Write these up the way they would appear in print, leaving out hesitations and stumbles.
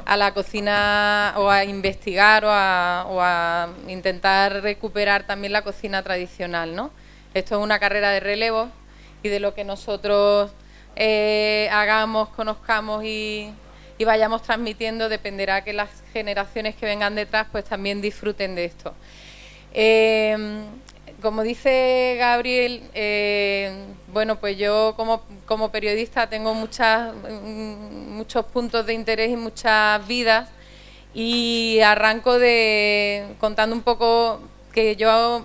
a la cocina o a investigar o a intentar recuperar también la cocina tradicional, ¿no? Esto es una carrera de relevo y de lo que nosotros hagamos, conozcamos y vayamos transmitiendo dependerá que las generaciones que vengan detrás pues también disfruten de esto. Como dice Gabriel, bueno, pues yo como periodista tengo muchos puntos de interés y muchas vidas, y arranco contando un poco que yo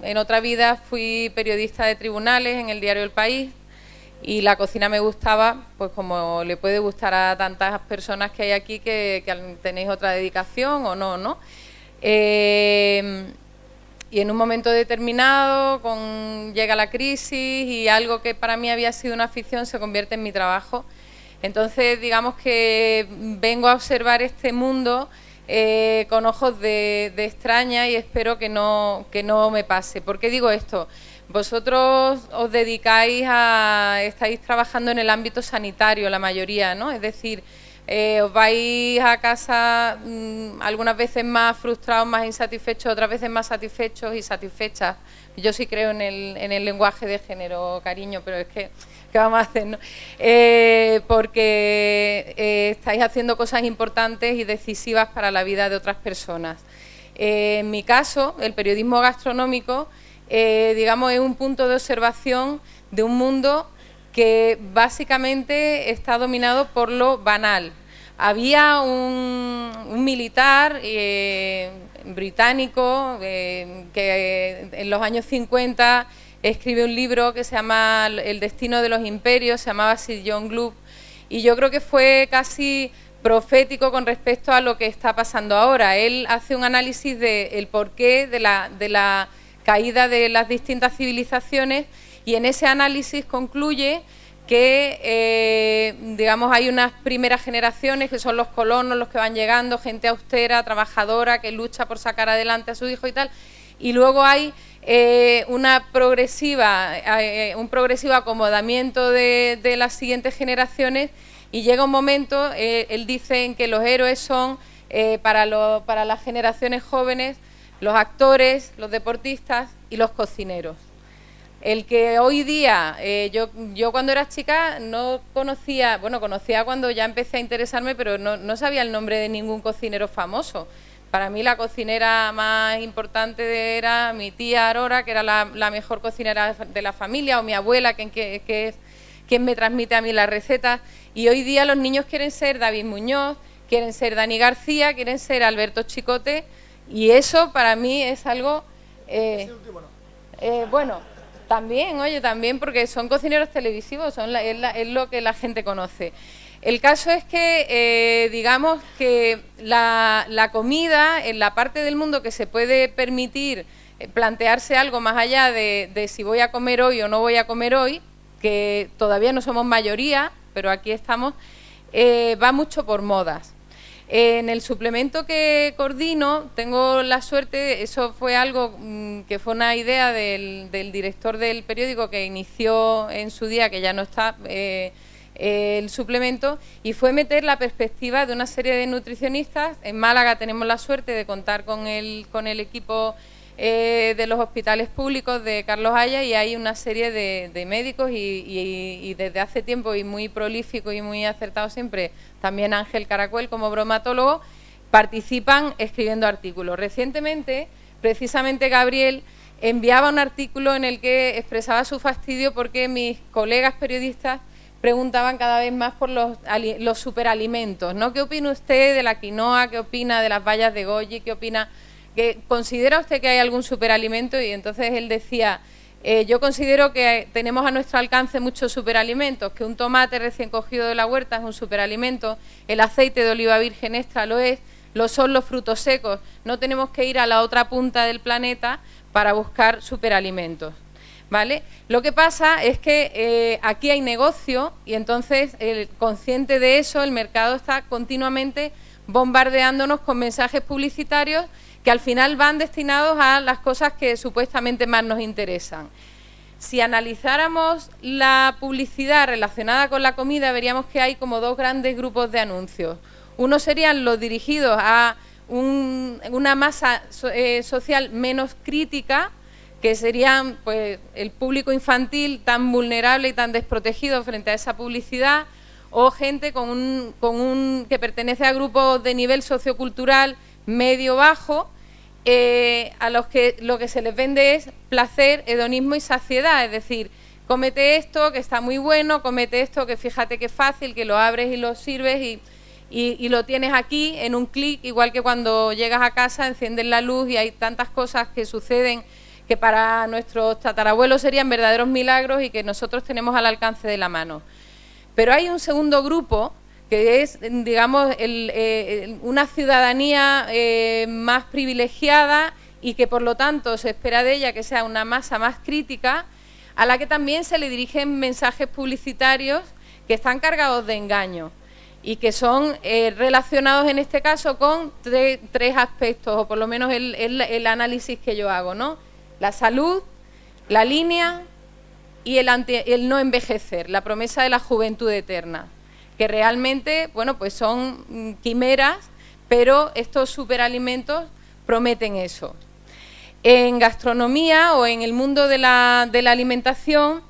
en otra vida fui periodista de tribunales en el diario El País, y la cocina me gustaba, pues como le puede gustar a tantas personas que hay aquí que tenéis otra dedicación o no, ¿no? Y en un momento determinado llega la crisis y algo que para mí había sido una afición se convierte en mi trabajo. Entonces, digamos que vengo a observar este mundo con ojos de extraña, y espero que no me pase. ¿Por qué digo esto? Vosotros os estáis trabajando en el ámbito sanitario, la mayoría, ¿no? Es decir, os vais a casa algunas veces más frustrados, más insatisfechos, otras veces más satisfechos y satisfechas. Yo sí creo en el lenguaje de género, cariño, pero es que ¿qué vamos a hacer, no? Porque estáis haciendo cosas importantes y decisivas para la vida de otras personas. En mi caso, el periodismo gastronómico, digamos, es un punto de observación de un mundo que básicamente está dominado por lo banal. Había un militar británico que en los años 50 escribe un libro que se llama El destino de los imperios, se llamaba Sir John Gluck, y yo creo que fue casi profético con respecto a lo que está pasando ahora. Él hace un análisis del porqué de la caída de las distintas civilizaciones, y en ese análisis concluye que, digamos, hay unas primeras generaciones que son los colonos, los que van llegando, gente austera, trabajadora, que lucha por sacar adelante a su hijo y tal, y luego hay un progresivo acomodamiento de las siguientes generaciones, y llega un momento, él dice, en que los héroes son, para las generaciones jóvenes, los actores, los deportistas y los cocineros. El que hoy día, yo cuando era chica no conocía, bueno, conocía cuando ya empecé a interesarme, pero no sabía el nombre de ningún cocinero famoso. Para mí la cocinera más importante era mi tía Aurora, que era la mejor cocinera de la familia, o mi abuela, que es quien me transmite a mí las recetas. Y hoy día los niños quieren ser David Muñoz, quieren ser Dani García, quieren ser Alberto Chicote, y eso para mí es algo... bueno, también, oye, también porque son cocineros televisivos, es lo que la gente conoce. El caso es que, digamos que la comida, en la parte del mundo que se puede permitir plantearse algo más allá de si voy a comer hoy o no voy a comer hoy, que todavía no somos mayoría, pero aquí estamos, va mucho por modas. En el suplemento que coordino tengo la suerte, eso fue algo que fue una idea del director del periódico que inició en su día, que ya no está, el suplemento, y fue meter la perspectiva de una serie de nutricionistas. En Málaga tenemos la suerte de contar con el equipo de los hospitales públicos de Carlos Haya, y hay una serie de médicos y desde hace tiempo, y muy prolífico y muy acertado siempre, también Ángel Caracuel como bromatólogo, participan escribiendo artículos. Recientemente, precisamente Gabriel enviaba un artículo en el que expresaba su fastidio porque mis colegas periodistas preguntaban cada vez más por los superalimentos, ¿no? ¿Qué opina usted de la quinoa? ¿Qué opina de las bayas de goji? ¿Qué opina? ¿Considera usted que hay algún superalimento? Y entonces él decía, yo considero que tenemos a nuestro alcance muchos superalimentos, que un tomate recién cogido de la huerta es un superalimento, el aceite de oliva virgen extra lo son los frutos secos. No tenemos que ir a la otra punta del planeta para buscar superalimentos, ¿vale? Lo que pasa es que aquí hay negocio, y entonces, consciente de eso, el mercado está continuamente bombardeándonos con mensajes publicitarios que al final van destinados a las cosas que supuestamente más nos interesan. Si analizáramos la publicidad relacionada con la comida, veríamos que hay como dos grandes grupos de anuncios. Unos serían los dirigidos a una masa social menos crítica, que serían pues el público infantil tan vulnerable y tan desprotegido frente a esa publicidad, o gente que pertenece a grupos de nivel sociocultural medio-bajo, a los que lo que se les vende es placer, hedonismo y saciedad, es decir, cómete esto que está muy bueno, cómete esto que fíjate que fácil, que lo abres y lo sirves y lo tienes aquí en un clic, igual que cuando llegas a casa, enciendes la luz y hay tantas cosas que suceden que para nuestros tatarabuelos serían verdaderos milagros y que nosotros tenemos al alcance de la mano. Pero hay un segundo grupo que es, digamos, una ciudadanía más privilegiada y que por lo tanto se espera de ella que sea una masa más crítica, a la que también se le dirigen mensajes publicitarios que están cargados de engaño y que son relacionados en este caso con tres aspectos, o por lo menos el análisis que yo hago, ¿no? La salud, la línea y el no envejecer, la promesa de la juventud eterna, que realmente, bueno, pues son quimeras, pero estos superalimentos prometen eso. En gastronomía o en el mundo de la alimentación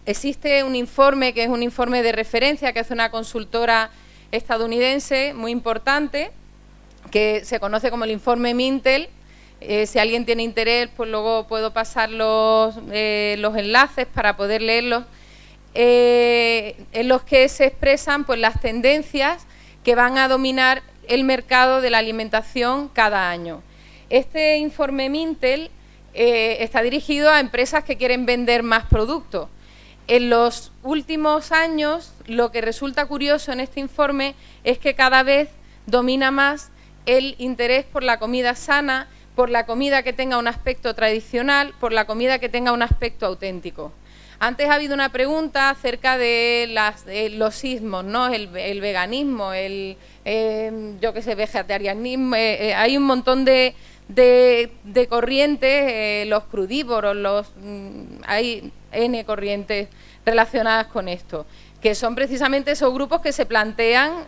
existe un informe que es un informe de referencia que hace una consultora estadounidense muy importante, que se conoce como el informe Mintel. Si alguien tiene interés, pues luego puedo pasar los enlaces para poder leerlos, en los que se expresan pues las tendencias que van a dominar el mercado de la alimentación cada año. Este informe Mintel está dirigido a empresas que quieren vender más productos. En los últimos años, lo que resulta curioso en este informe es que cada vez domina más el interés por la comida sana, por la comida que tenga un aspecto tradicional, por la comida que tenga un aspecto auténtico. Antes ha habido una pregunta acerca de los ismos, ¿no? El veganismo, yo qué sé, vegetarianismo, hay un montón de corrientes, los crudívoros, hay N corrientes relacionadas con esto, que son precisamente esos grupos que se plantean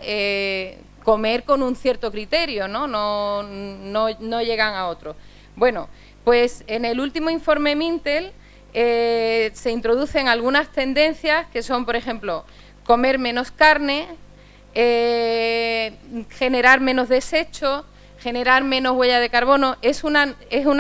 comer con un cierto criterio, ¿no? No llegan a otro. Bueno, pues en el último informe Mintel se introducen algunas tendencias que son, por ejemplo, comer menos carne, generar menos desecho, generar menos huella de carbono. Es una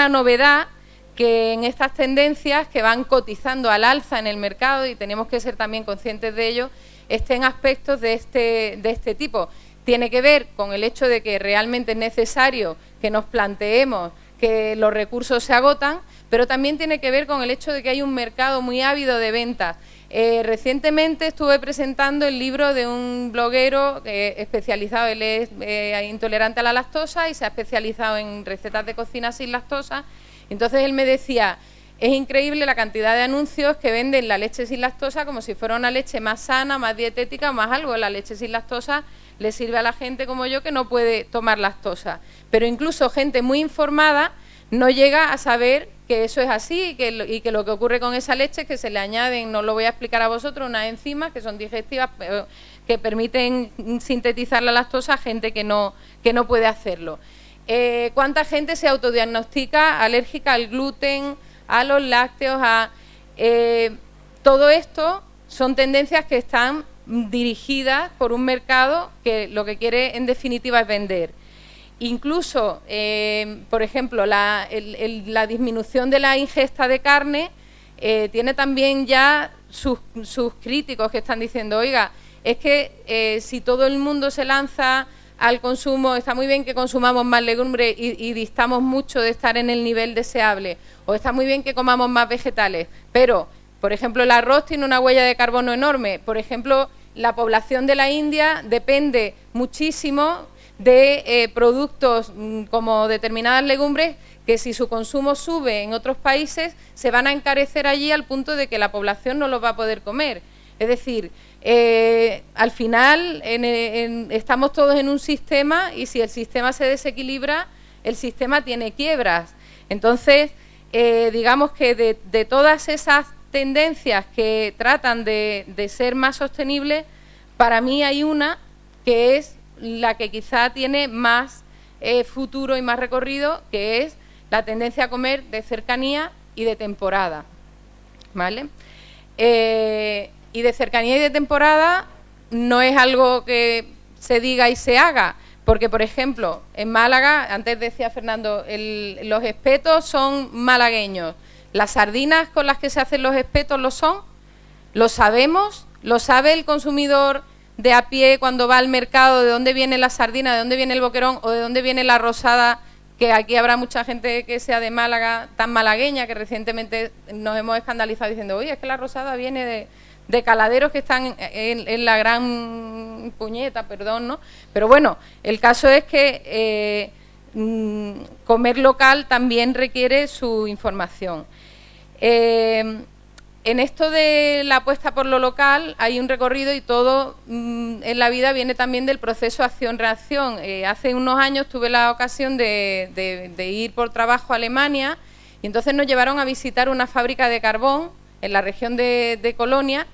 novedad que en estas tendencias que van cotizando al alza en el mercado, y tenemos que ser también conscientes de ello, estén aspectos de este tipo. Tiene que ver con el hecho de que realmente es necesario que nos planteemos que los recursos se agotan, pero también tiene que ver con el hecho de que hay un mercado muy ávido de ventas. Recientemente estuve presentando el libro de un bloguero especializado, él es intolerante a la lactosa y se ha especializado en recetas de cocina sin lactosa. Entonces él me decía, es increíble la cantidad de anuncios que venden la leche sin lactosa como si fuera una leche más sana, más dietética, más algo. La leche sin lactosa le sirve a la gente como yo que no puede tomar lactosa. Pero incluso gente muy informada no llega a saber que eso es así y que lo que ocurre con esa leche es que se le añaden, no lo voy a explicar a vosotros, unas enzimas que son digestivas, que permiten sintetizar la lactosa a gente que no puede hacerlo. ¿Cuánta gente se autodiagnostica alérgica al gluten, a los lácteos? Todo esto son tendencias que están dirigidas por un mercado que lo que quiere en definitiva es vender. Incluso, por ejemplo, la disminución de la ingesta de carne tiene también ya sus críticos que están diciendo, oiga, es que si todo el mundo se lanza al consumo, está muy bien que consumamos más legumbres y distamos mucho de estar en el nivel deseable, o está muy bien que comamos más vegetales, pero, por ejemplo, el arroz tiene una huella de carbono enorme. Por ejemplo, la población de la India depende muchísimo de productos como determinadas legumbres que si su consumo sube en otros países se van a encarecer allí al punto de que la población no los va a poder comer. Es decir, al final estamos todos en un sistema y si el sistema se desequilibra, el sistema tiene quiebras. Entonces, digamos que de todas esas tendencias que tratan de ser más sostenibles, para mí hay una que es la que quizá tiene más futuro y más recorrido, que es la tendencia a comer de cercanía y de temporada, ¿vale? Y de cercanía y de temporada no es algo que se diga y se haga, porque, por ejemplo, en Málaga, antes decía Fernando, los espetos son malagueños. ¿Las sardinas con las que se hacen los espetos lo son? ¿Lo sabemos? ¿Lo sabe el consumidor de a pie cuando va al mercado de dónde viene la sardina, de dónde viene el boquerón o de dónde viene la rosada? Que aquí habrá mucha gente que sea de Málaga, tan malagueña, que recientemente nos hemos escandalizado diciendo, oye, es que la rosada viene de caladeros que están en la gran puñeta, perdón, ¿no? Pero bueno, el caso es que comer local también requiere su información. En esto de la apuesta por lo local hay un recorrido y todo en la vida viene también del proceso acción-reacción. Hace unos años tuve la ocasión de ir por trabajo a Alemania y entonces nos llevaron a visitar una fábrica de carbón en la región de Colonia,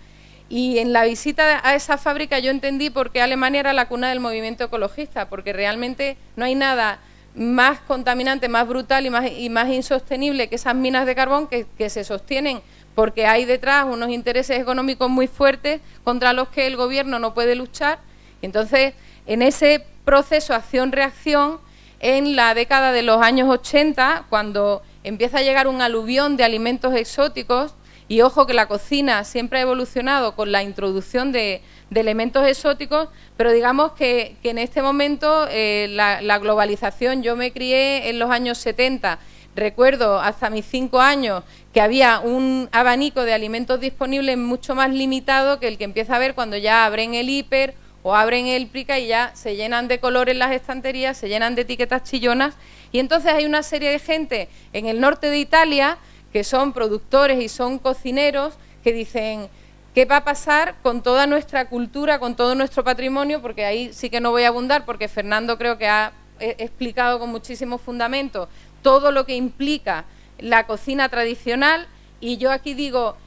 y en la visita a esa fábrica yo entendí por qué Alemania era la cuna del movimiento ecologista, porque realmente no hay nada más contaminante, más brutal y más insostenible que esas minas de carbón que se sostienen porque hay detrás unos intereses económicos muy fuertes contra los que el gobierno no puede luchar. Y entonces, en ese proceso acción-reacción, en la década de los años 80, cuando empieza a llegar un aluvión de alimentos exóticos, y ojo que la cocina siempre ha evolucionado con la introducción de elementos exóticos, pero digamos que en este momento la globalización, yo me crié en los años 70, recuerdo hasta mis 5 años que había un abanico de alimentos disponibles mucho más limitado que el que empieza a ver cuando ya abren el hiper o abren el Prica y ya se llenan de colores las estanterías, se llenan de etiquetas chillonas, y entonces hay una serie de gente en el norte de Italia que son productores y son cocineros que dicen, ¿qué va a pasar con toda nuestra cultura, con todo nuestro patrimonio? Porque ahí sí que no voy a abundar, porque Fernando creo que ha explicado con muchísimo fundamento todo lo que implica la cocina tradicional, y yo aquí digo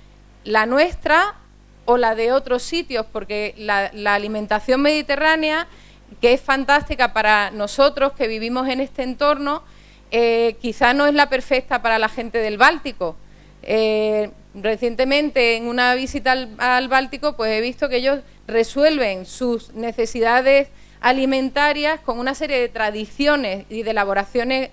la nuestra o la de otros sitios, porque la alimentación mediterránea, que es fantástica para nosotros que vivimos en este entorno, quizá no es la perfecta para la gente del Báltico. Recientemente en una visita al Báltico pues he visto que ellos resuelven sus necesidades alimentarias con una serie de tradiciones y de elaboraciones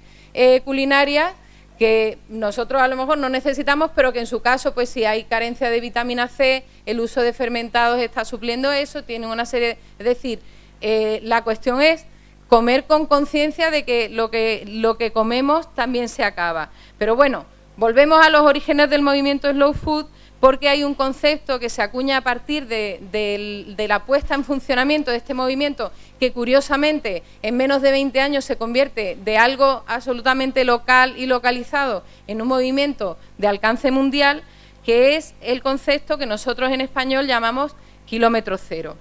culinarias que nosotros a lo mejor no necesitamos, pero que en su caso, pues si hay carencia de vitamina C, el uso de fermentados está supliendo eso, tienen una serie... Es decir, la cuestión es comer con conciencia de que lo que comemos también se acaba. Pero bueno, volvemos a los orígenes del movimiento Slow Food, porque hay un concepto que se acuña a partir de la puesta en funcionamiento de este movimiento, que curiosamente en menos de 20 años se convierte de algo absolutamente local y localizado en un movimiento de alcance mundial, que es el concepto que nosotros en español llamamos kilómetro cero.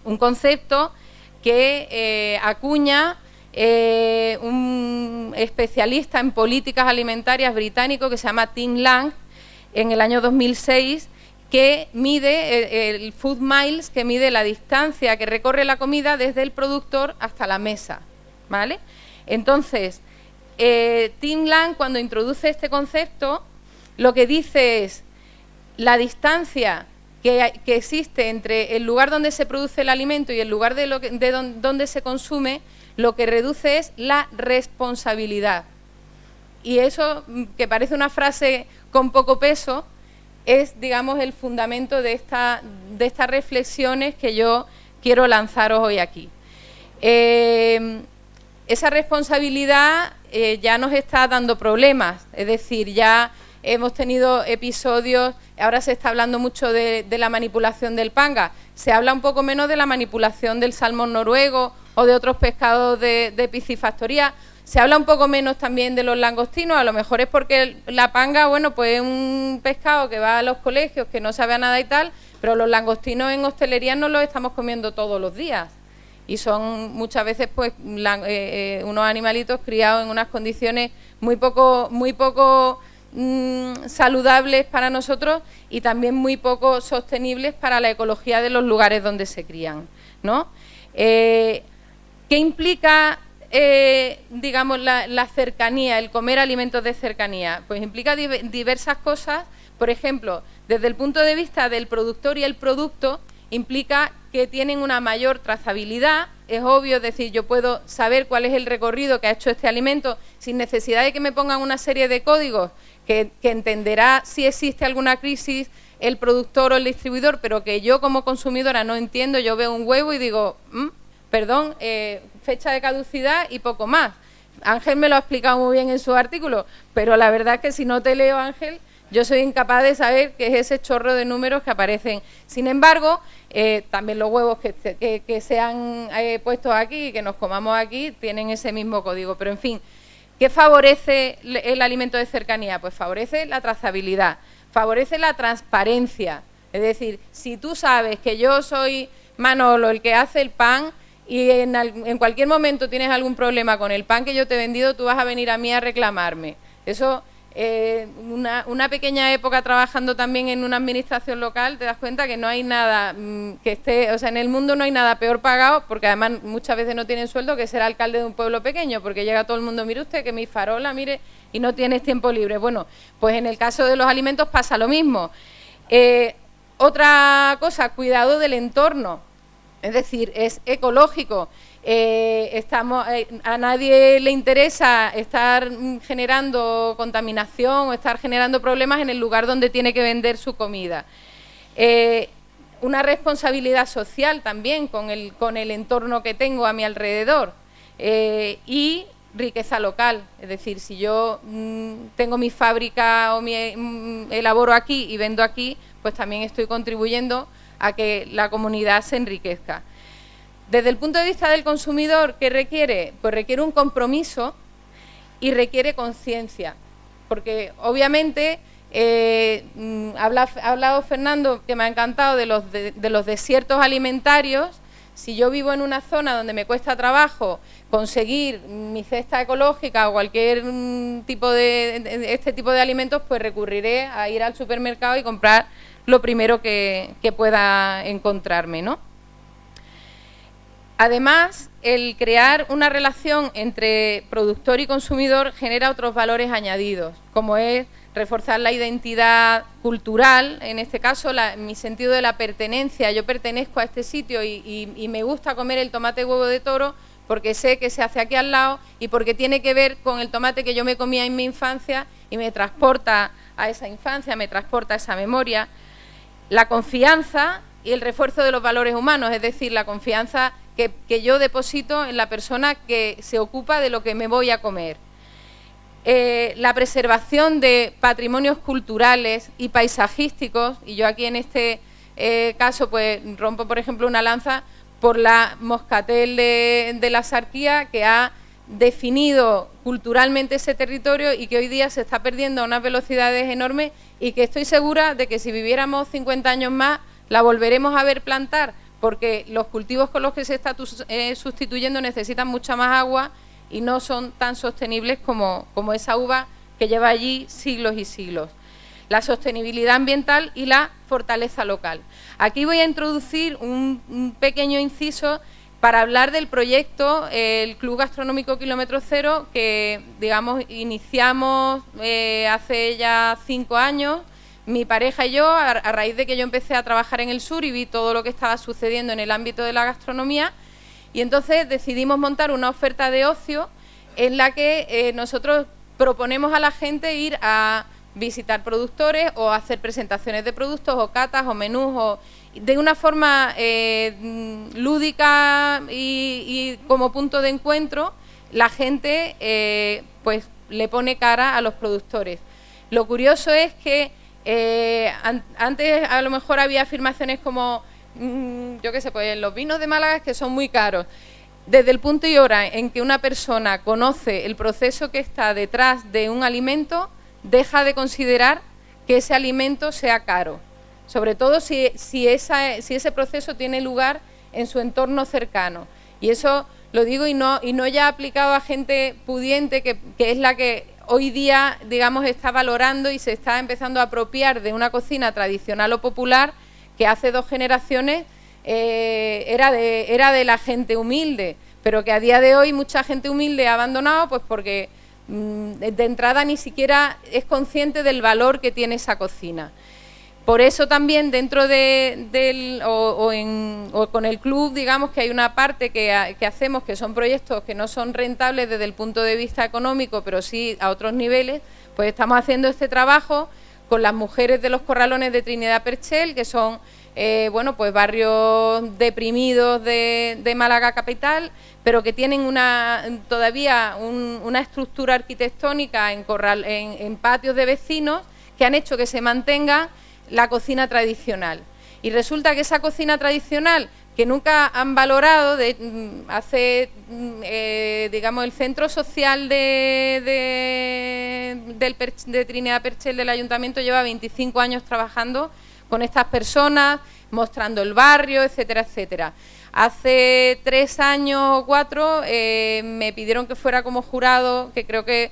Un concepto que acuña un especialista en políticas alimentarias británico que se llama Tim Lang en el año 2006, que mide el Food Miles, que mide la distancia que recorre la comida desde el productor hasta la mesa, ¿vale? Entonces, Tim Lang, cuando introduce este concepto, lo que dice es la distancia que existe entre el lugar donde se produce el alimento y el lugar donde se consume, lo que reduce es la responsabilidad. Y eso, que parece una frase con poco peso, es, digamos, el fundamento de estas reflexiones que yo quiero lanzaros hoy aquí. Esa responsabilidad ya nos está dando problemas, es decir, ya hemos tenido episodios, ahora se está hablando mucho de la manipulación del panga, se habla un poco menos de la manipulación del salmón noruego o de otros pescados de piscifactoría. Se habla un poco menos también de los langostinos, a lo mejor es porque la panga, bueno, pues es un pescado que va a los colegios, que no sabe a nada y tal, pero los langostinos en hostelería no los estamos comiendo todos los días. Y son muchas veces pues unos animalitos criados en unas condiciones muy poco saludables para nosotros y también muy poco sostenibles para la ecología de los lugares donde se crían, ¿no? ¿Qué implica, digamos, la cercanía, el comer alimentos de cercanía? Pues implica diversas cosas. Por ejemplo, desde el punto de vista del productor y el producto, implica que tienen una mayor trazabilidad. Es obvio, es decir, yo puedo saber cuál es el recorrido que ha hecho este alimento sin necesidad de que me pongan una serie de códigos que entenderá si existe alguna crisis el productor o el distribuidor, pero que yo como consumidora no entiendo. Yo veo un huevo y digo, perdón, fecha de caducidad y poco más. Ángel me lo ha explicado muy bien en su artículo, pero la verdad es que si no te leo, Ángel, yo soy incapaz de saber qué es ese chorro de números que aparecen. Sin embargo, también los huevos que se han puesto aquí, que nos comamos aquí, tienen ese mismo código. Pero, en fin, ¿qué favorece el alimento de cercanía? Pues favorece la trazabilidad, favorece la transparencia. Es decir, si tú sabes que yo soy Manolo, el que hace el pan, y en cualquier momento tienes algún problema con el pan que yo te he vendido, tú vas a venir a mí a reclamarme. Eso... una pequeña época trabajando también en una administración local, te das cuenta que no hay nada que esté, o sea, en el mundo no hay nada peor pagado, porque además muchas veces no tienen sueldo, que ser alcalde de un pueblo pequeño, porque llega todo el mundo, mire usted que mi farola, mire, y no tienes tiempo libre. Bueno, pues en el caso de los alimentos pasa lo mismo. Otra cosa, cuidado del entorno, es decir, es ecológico. A nadie le interesa estar generando contaminación o estar generando problemas en el lugar donde tiene que vender su comida. Una responsabilidad social también con el entorno que tengo a mi alrededor, y riqueza local. Es decir, si yo tengo mi fábrica o elaboro aquí y vendo aquí, pues también estoy contribuyendo a que la comunidad se enriquezca. Desde el punto de vista del consumidor, ¿qué requiere? Pues requiere un compromiso y requiere conciencia, porque obviamente ha hablado Fernando, que me ha encantado, de los desiertos alimentarios. Si yo vivo en una zona donde me cuesta trabajo conseguir mi cesta ecológica o cualquier tipo este tipo de alimentos, pues recurriré a ir al supermercado y comprar lo primero que pueda encontrarme, ¿no? Además, el crear una relación entre productor y consumidor genera otros valores añadidos, como es reforzar la identidad cultural, en este caso mi sentido de la pertenencia. Yo pertenezco a este sitio y me gusta comer el tomate huevo de toro porque sé que se hace aquí al lado y porque tiene que ver con el tomate que yo me comía en mi infancia y me transporta a esa infancia, me transporta a esa memoria. La confianza y el refuerzo de los valores humanos, es decir, la confianza que yo deposito en la persona que se ocupa de lo que me voy a comer. La preservación de patrimonios culturales y paisajísticos, y yo aquí en este caso pues rompo, por ejemplo, una lanza por la Moscatel de la Sarquía, que ha definido culturalmente ese territorio y que hoy día se está perdiendo a unas velocidades enormes, y que estoy segura de que si viviéramos 50 años más la volveremos a ver plantar, porque los cultivos con los que se está sustituyendo necesitan mucha más agua y no son tan sostenibles como esa uva que lleva allí siglos y siglos. La sostenibilidad ambiental y la fortaleza local. Aquí voy a introducir un pequeño inciso para hablar del proyecto, el Club Gastronómico Kilómetro Cero, que, digamos, iniciamos hace ya 5 años, mi pareja y yo, a raíz de que yo empecé a trabajar en el sur y vi todo lo que estaba sucediendo en el ámbito de la gastronomía, y entonces decidimos montar una oferta de ocio en la que nosotros proponemos a la gente ir a visitar productores o hacer presentaciones de productos o catas o menús, o de una forma lúdica y como punto de encuentro. La gente pues le pone cara a los productores. Lo curioso es que antes a lo mejor había afirmaciones como yo qué sé, pues los vinos de Málaga es que son muy caros. Desde el punto y hora en que una persona conoce el proceso que está detrás de un alimento, deja de considerar que ese alimento sea caro, sobre todo si ese proceso tiene lugar en su entorno cercano. Y eso lo digo y no ya aplicado a gente pudiente, que es la que hoy día, digamos, está valorando y se está empezando a apropiar de una cocina tradicional o popular que hace 2 generaciones era de la gente humilde. pero que a día de hoy mucha gente humilde ha abandonado, pues porque de entrada ni siquiera es consciente del valor que tiene esa cocina. Por eso también dentro o con el club, digamos que hay una parte que hacemos que son proyectos que no son rentables desde el punto de vista económico, pero sí a otros niveles, pues estamos haciendo este trabajo con las mujeres de los corralones de Trinidad Perchel, que son bueno, pues barrios deprimidos de Málaga capital, pero que tienen todavía una estructura arquitectónica en patios de vecinos que han hecho que se mantenga la cocina tradicional. Y resulta que esa cocina tradicional, que nunca han valorado, digamos, el centro social de Trinidad Perchel del Ayuntamiento lleva 25 años trabajando con estas personas, mostrando el barrio, etcétera, etcétera. Hace 3 años o 4 me pidieron que fuera como jurado, que creo que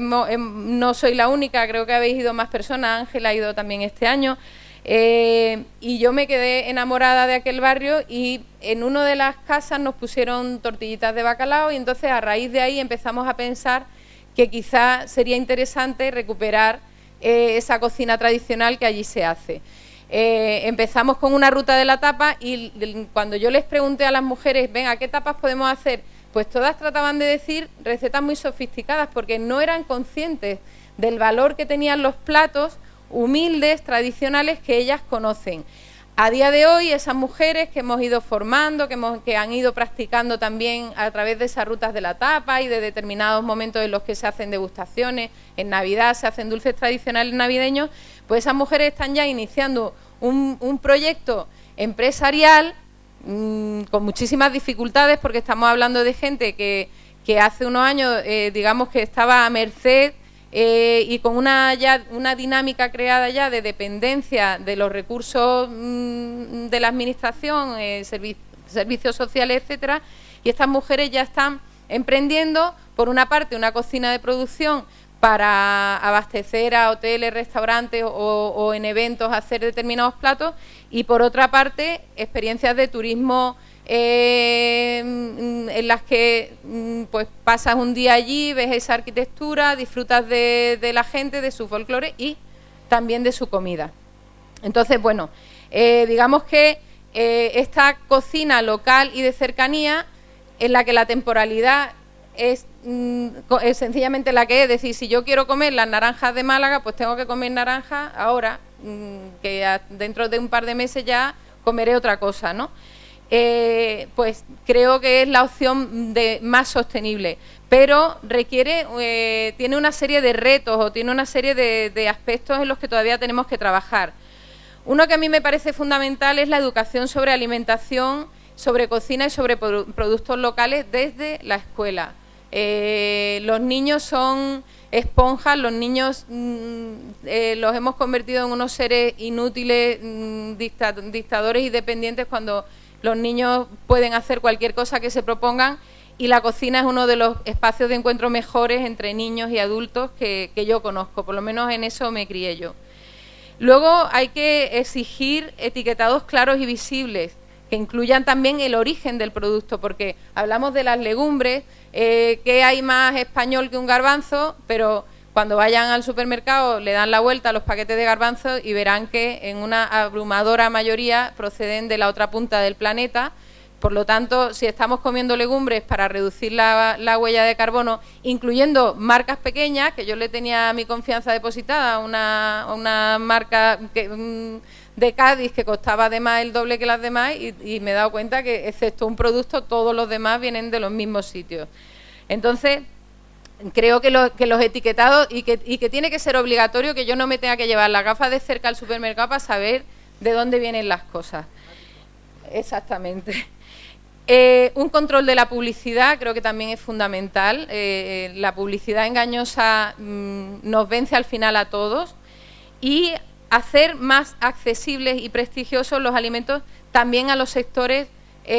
no soy la única, creo que habéis ido más personas, Ángela ha ido también este año, y yo me quedé enamorada de aquel barrio y en una de las casas nos pusieron tortillitas de bacalao y entonces a raíz de ahí empezamos a pensar que quizá sería interesante recuperar esa cocina tradicional que allí se hace. Empezamos con una ruta de la tapa y cuando yo les pregunté a las mujeres, venga, ¿qué tapas podemos hacer? Pues todas trataban de decir recetas muy sofisticadas porque no eran conscientes del valor que tenían los platos humildes, tradicionales que ellas conocen. A día de hoy, esas mujeres que hemos ido formando, que han ido practicando también a través de esas rutas de la tapa y de determinados momentos en los que se hacen degustaciones, en Navidad se hacen dulces tradicionales navideños, pues esas mujeres están ya iniciando un proyecto empresarial con muchísimas dificultades porque estamos hablando de gente que hace unos años, digamos que estaba a merced y con una dinámica creada ya de dependencia de los recursos de la administración, servicios sociales, etcétera, y estas mujeres ya están emprendiendo, por una parte, una cocina de producción para abastecer a hoteles, restaurantes o en eventos hacer determinados platos y por otra parte experiencias de turismo en las que pues pasas un día allí, ves esa arquitectura, disfrutas de la gente, de su folclore y también de su comida. Entonces, bueno, digamos que esta cocina local y de cercanía en la que la temporalidad es sencillamente la que es decir, si yo quiero comer las naranjas de Málaga, pues tengo que comer naranjas ahora, que dentro de un par de meses ya comeré otra cosa, ¿no? Pues creo que es la opción más sostenible, pero tiene una serie de retos o tiene una serie de aspectos en los que todavía tenemos que trabajar. Uno que a mí me parece fundamental es la educación sobre alimentación, sobre cocina y sobre productos locales desde la escuela. Los niños son esponjas, los niños los hemos convertido en unos seres inútiles, dictadores y dependientes cuando los niños pueden hacer cualquier cosa que se propongan y la cocina es uno de los espacios de encuentro mejores entre niños y adultos que yo conozco, por lo menos en eso me crié yo. Luego hay que exigir etiquetados claros y visibles que incluyan también el origen del producto, porque hablamos de las legumbres, que hay más español que un garbanzo, pero cuando vayan al supermercado le dan la vuelta a los paquetes de garbanzos y verán que en una abrumadora mayoría proceden de la otra punta del planeta. Por lo tanto, si estamos comiendo legumbres para reducir la huella de carbono, incluyendo marcas pequeñas, que yo le tenía mi confianza depositada a una marca de Cádiz que costaba además el doble que las demás y me he dado cuenta que excepto un producto todos los demás vienen de los mismos sitios. Entonces creo que los etiquetados y que tiene que ser obligatorio que yo no me tenga que llevar las gafas de cerca al supermercado para saber de dónde vienen las cosas. Exactamente. Un control de la publicidad creo que también es fundamental. La publicidad engañosa nos vence al final a todos y hacer más accesibles y prestigiosos los alimentos también a los sectores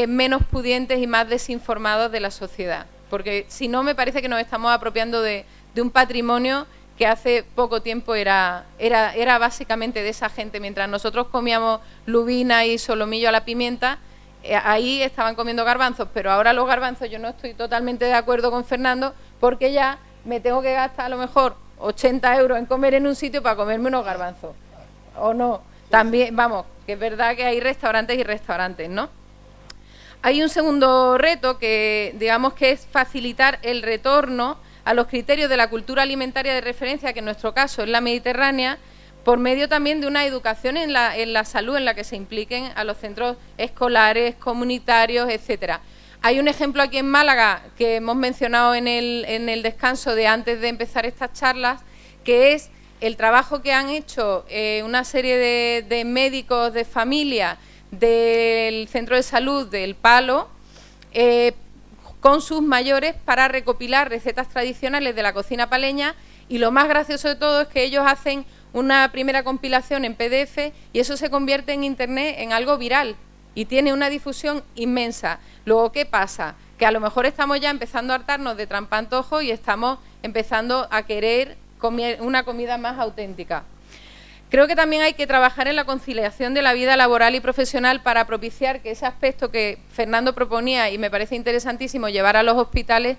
menos pudientes y más desinformados de la sociedad, porque si no me parece que nos estamos apropiando de un patrimonio que hace poco tiempo era básicamente de esa gente. Mientras nosotros comíamos lubina y solomillo a la pimienta, ahí estaban comiendo garbanzos, pero ahora los garbanzos yo no estoy totalmente de acuerdo con Fernando, porque ya me tengo que gastar a lo mejor 80 euros en comer en un sitio para comerme unos garbanzos, ¿o no? También, vamos, que es verdad que hay restaurantes y restaurantes, ¿no? Hay un segundo reto que, digamos, que es facilitar el retorno a los criterios de la cultura alimentaria de referencia, que en nuestro caso es la mediterránea, por medio también de una educación en la salud en la que se impliquen a los centros escolares, comunitarios, etcétera. Hay un ejemplo aquí en Málaga que hemos mencionado en el descanso de antes de empezar estas charlas, que es el trabajo que han hecho una serie de médicos de familia del centro de salud del Palo con sus mayores para recopilar recetas tradicionales de la cocina paleña, y lo más gracioso de todo es que ellos hacen una primera compilación en PDF y eso se convierte en Internet en algo viral y tiene una difusión inmensa. Luego, ¿qué pasa? Que a lo mejor estamos ya empezando a hartarnos de trampantojo y estamos empezando a querer una comida más auténtica. Creo que también hay que trabajar en la conciliación de la vida laboral y profesional para propiciar que ese aspecto que Fernando proponía, y me parece interesantísimo llevar a los hospitales,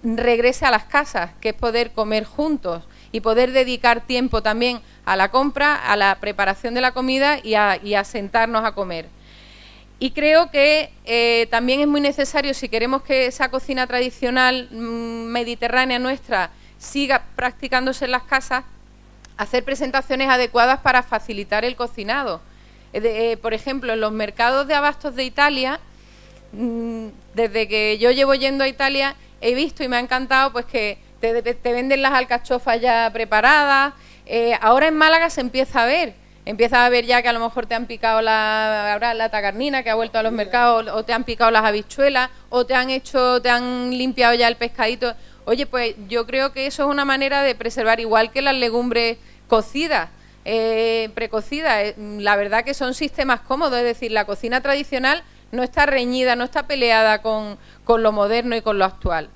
regrese a las casas, que es poder comer juntos y poder dedicar tiempo también a la compra, a la preparación de la comida y a sentarnos a comer. Y creo que también es muy necesario, si queremos que esa cocina tradicional mediterránea nuestra siga practicándose en las casas, hacer presentaciones adecuadas para facilitar el cocinado. Por ejemplo, en los mercados de abastos de Italia, desde que yo llevo yendo a Italia, he visto y me ha encantado pues que te venden las alcachofas ya preparadas. Ahora en Málaga se empieza a ver ya que a lo mejor te han picado la tagarnina, que ha vuelto a los mercados, o te han picado las habichuelas, o te han limpiado ya el pescadito. Oye, pues yo creo que eso es una manera de preservar, igual que las legumbres cocidas, precocidas. La verdad que son sistemas cómodos, es decir, la cocina tradicional no está reñida, no está peleada con lo moderno y con lo actual.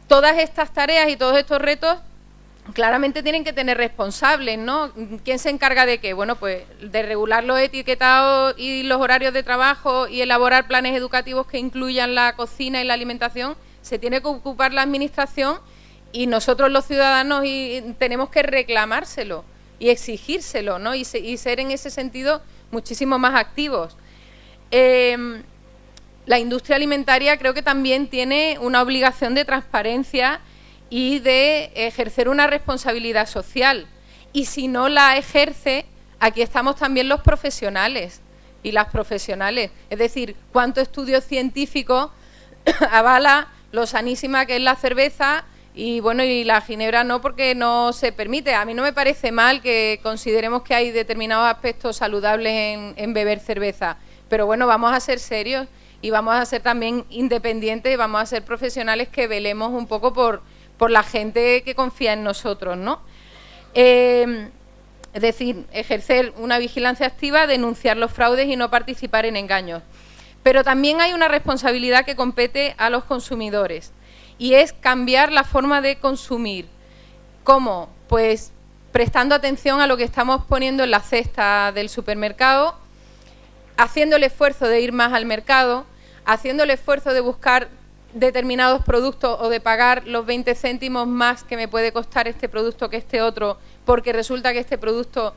Todas estas tareas y todos estos retos claramente tienen que tener responsables, ¿no? ¿Quién se encarga de qué? Bueno, pues de regular los etiquetados y los horarios de trabajo y elaborar planes educativos que incluyan la cocina y la alimentación. Se tiene que ocupar la administración y nosotros los ciudadanos tenemos que reclamárselo y exigírselo, ¿no? Y ser en ese sentido muchísimo más activos. La industria alimentaria creo que también tiene una obligación de transparencia y de ejercer una responsabilidad social. Y si no la ejerce, aquí estamos también los profesionales y las profesionales. Es decir, cuánto estudio científico avala lo sanísima que es la cerveza y bueno, y la ginebra no, porque no se permite. A mí no me parece mal que consideremos que hay determinados aspectos saludables en beber cerveza, pero bueno, vamos a ser serios y vamos a ser también independientes y vamos a ser profesionales que velemos un poco por la gente que confía en nosotros, ¿no? Es decir, ejercer una vigilancia activa, denunciar los fraudes y no participar en engaños. Pero también hay una responsabilidad que compete a los consumidores y es cambiar la forma de consumir. ¿Cómo? Pues prestando atención a lo que estamos poniendo en la cesta del supermercado, haciendo el esfuerzo de ir más al mercado, haciendo el esfuerzo de buscar determinados productos o de pagar los 20 céntimos más que me puede costar este producto que este otro, porque resulta que este producto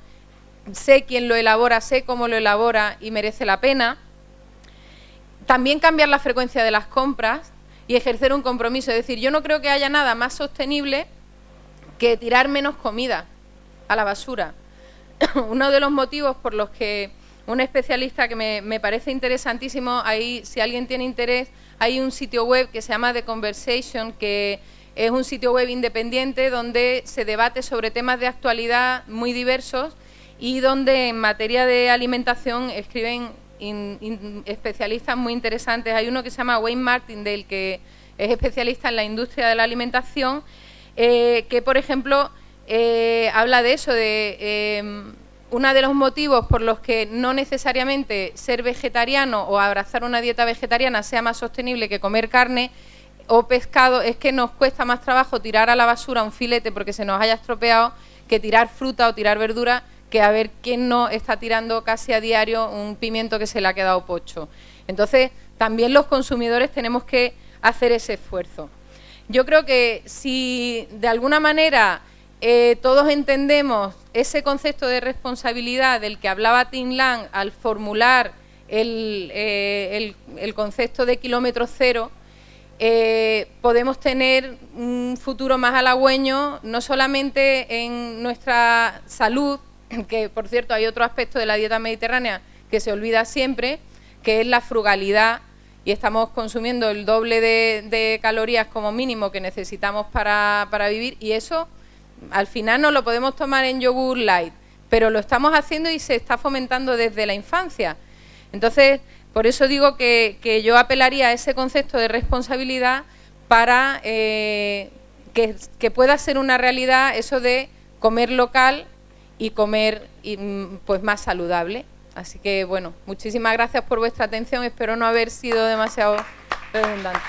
sé quién lo elabora, sé cómo lo elabora y merece la pena. También cambiar la frecuencia de las compras y ejercer un compromiso. Es decir, yo no creo que haya nada más sostenible que tirar menos comida a la basura. Uno de los motivos por los que un especialista que me parece interesantísimo, ahí si alguien tiene interés, hay un sitio web que se llama The Conversation, que es un sitio web independiente donde se debate sobre temas de actualidad muy diversos y donde en materia de alimentación escriben especialistas muy interesantes. Hay uno que se llama Wayne Martindale, que es especialista en la industria de la alimentación, que por ejemplo habla de eso, de uno de los motivos por los que no necesariamente ser vegetariano o abrazar una dieta vegetariana sea más sostenible que comer carne o pescado es que nos cuesta más trabajo tirar a la basura un filete porque se nos haya estropeado que tirar fruta o tirar verdura que a ver quién no está tirando casi a diario un pimiento que se le ha quedado pocho. Entonces, también los consumidores tenemos que hacer ese esfuerzo. Yo creo que si de alguna manera todos entendemos ese concepto de responsabilidad del que hablaba Tim Lang al formular el concepto de kilómetro cero, podemos tener un futuro más halagüeño, no solamente en nuestra salud, que por cierto hay otro aspecto de la dieta mediterránea que se olvida siempre, que es la frugalidad, y estamos consumiendo el doble de calorías como mínimo que necesitamos para vivir, y eso al final no lo podemos tomar en yogur light, pero lo estamos haciendo y se está fomentando desde la infancia. Entonces, por eso digo que yo apelaría a ese concepto de responsabilidad para que pueda ser una realidad eso de comer local y comer pues más saludable. Así que, bueno, muchísimas gracias por vuestra atención. Espero no haber sido demasiado redundante.